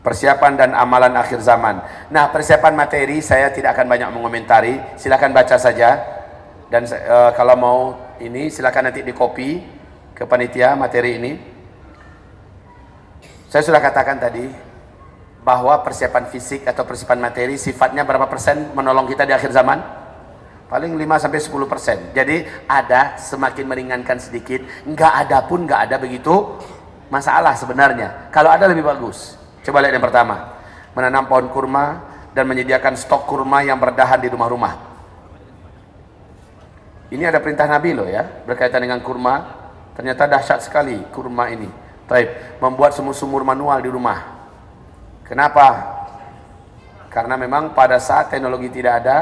Persiapan dan amalan akhir zaman. Nah, persiapan materi saya tidak akan banyak mengomentari, silakan baca saja. Dan kalau mau ini silakan nanti di copy ke panitia materi ini. Saya sudah katakan tadi bahwa persiapan fisik atau persiapan materi sifatnya berapa persen menolong kita di akhir zaman? Paling 5-10%. Jadi ada semakin meringankan sedikit, nggak ada pun nggak ada begitu masalah sebenarnya. Kalau ada lebih bagus. Coba lihat yang pertama, menanam pohon kurma dan menyediakan stok kurma yang berdahan di rumah-rumah. Ini ada perintah Nabi loh ya, berkaitan dengan kurma. Ternyata dahsyat sekali kurma ini. Taib, membuat sumur-sumur manual di rumah. Kenapa? Karena memang pada saat teknologi tidak ada,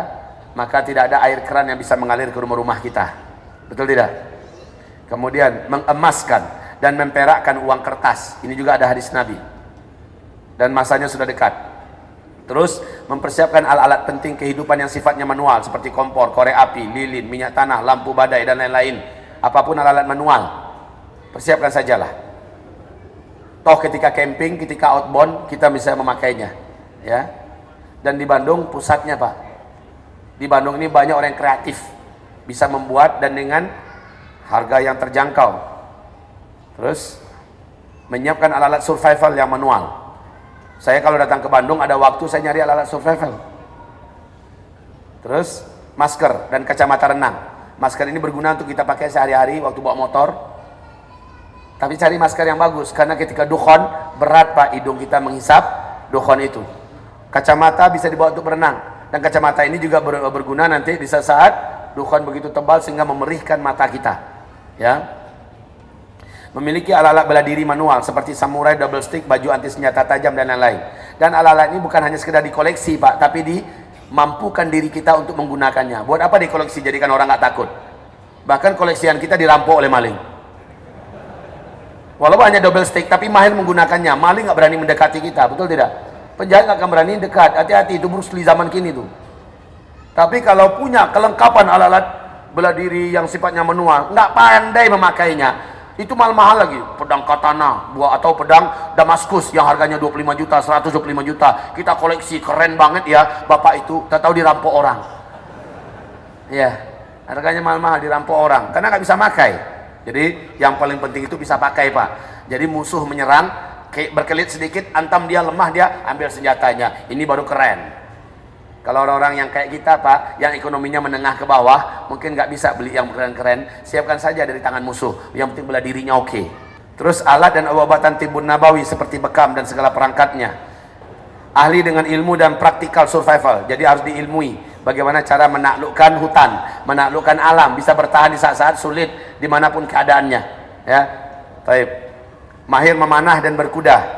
maka tidak ada air keran yang bisa mengalir ke rumah-rumah kita. Betul tidak? Kemudian mengemaskan dan memperakkan uang kertas. Ini juga ada hadis Nabi. Dan masanya sudah dekat. Terus mempersiapkan alat-alat penting kehidupan yang sifatnya manual seperti kompor, korek api, lilin, minyak tanah, lampu badai dan lain-lain. Apapun alat-alat manual, persiapkan sajalah. Toh ketika camping, ketika outbound kita bisa memakainya, ya. Dan di Bandung pusatnya Pak. Di Bandung ini banyak orang yang kreatif, bisa membuat dan dengan harga yang terjangkau. Terus menyiapkan alat-alat survival yang manual. Saya kalau datang ke Bandung ada waktu saya nyari alat-alat survival. Terus masker dan kacamata renang. Masker ini berguna untuk kita pakai sehari-hari waktu bawa motor. Tapi cari masker yang bagus karena ketika dukhon berat Pak, hidung kita menghisap dukhon itu. Kacamata bisa dibawa untuk berenang dan kacamata ini juga berguna nanti di saat dukhon begitu tebal sehingga memerihkan mata kita. Ya. Memiliki alat-alat bela diri manual seperti samurai, double stick, baju anti senjata tajam dan lain-lain. Dan alat-alat ini bukan hanya sekedar dikoleksi Pak, tapi dimampukan diri kita untuk menggunakannya. Buat apa dikoleksi? Jadikan orang nggak takut. Bahkan koleksian kita dirampok oleh maling. Walaupun hanya double stick, tapi mahir menggunakannya. Maling nggak berani mendekati kita, betul tidak? Penjahat nggak akan berani dekat. Hati-hati, itu Bruce Lee zaman kini tuh. Tapi kalau punya kelengkapan alat-alat bela diri yang sifatnya manual, nggak pandai memakainya. Itu mahal-mahal lagi, pedang katana atau pedang Damaskus yang harganya 25 juta, 125 juta. Kita koleksi, keren banget ya, Bapak itu, tak tahu dirampok orang. Ya, harganya mahal-mahal dirampok orang, karena nggak bisa pakai. Jadi yang paling penting itu bisa pakai Pak. Jadi musuh menyerang, berkelit sedikit, antam dia lemah, dia ambil senjatanya. Ini baru keren. Kalau orang-orang yang kayak kita Pak, yang ekonominya menengah ke bawah, mungkin nggak bisa beli yang keren-keren, siapkan saja dari tangan musuh, yang penting bela dirinya oke. Terus alat dan obat-obatan tibbun nabawi seperti bekam dan segala perangkatnya. Ahli dengan ilmu dan praktikal survival, jadi harus diilmui bagaimana cara menaklukkan hutan, menaklukkan alam, bisa bertahan di saat-saat sulit, dimanapun keadaannya. Ya, baik. Mahir memanah dan berkuda,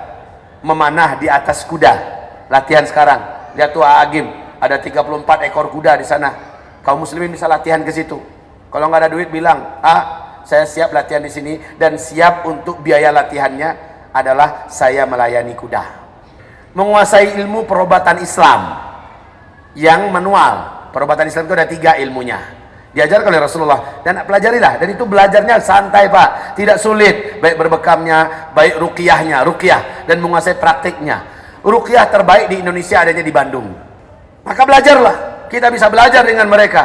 memanah di atas kuda, latihan sekarang. Lihat tuh Agim. Ada 34 ekor kuda di sana. Kaum muslimin bisa latihan ke situ. Kalau nggak ada duit bilang, saya siap latihan di sini dan siap untuk biaya latihannya adalah saya melayani kuda. Menguasai ilmu perobatan Islam yang manual. Perobatan Islam itu ada 3 ilmunya. Diajarkan oleh Rasulullah dan pelajarilah. Dan itu belajarnya santai Pak, tidak sulit. Baik berbekamnya, baik ruqyah dan menguasai praktiknya. Ruqyah terbaik di Indonesia adanya di Bandung. Maka belajarlah, kita bisa belajar dengan mereka.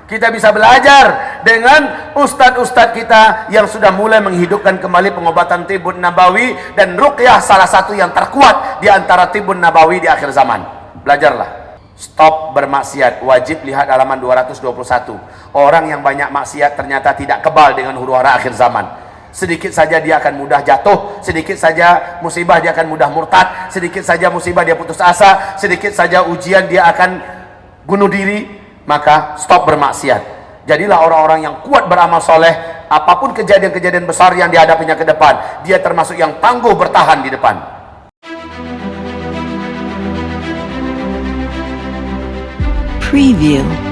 Kita bisa belajar dengan ustadz-ustadz kita yang sudah mulai menghidupkan kembali pengobatan tibbun nabawi dan ruqyah, salah satu yang terkuat di antara tibbun nabawi di akhir zaman. Belajarlah. Stop bermaksiat, wajib lihat halaman 221. Orang yang banyak maksiat ternyata tidak kebal dengan huru-hara akhir zaman. Sedikit saja dia akan mudah jatuh, sedikit saja musibah dia akan mudah murtad, sedikit saja musibah dia putus asa, sedikit saja ujian dia akan bunuh diri. Maka stop bermaksiat. Jadilah orang-orang yang kuat beramal soleh. Apapun kejadian-kejadian besar yang dihadapinya ke depan, dia termasuk yang tangguh bertahan di depan. Preview.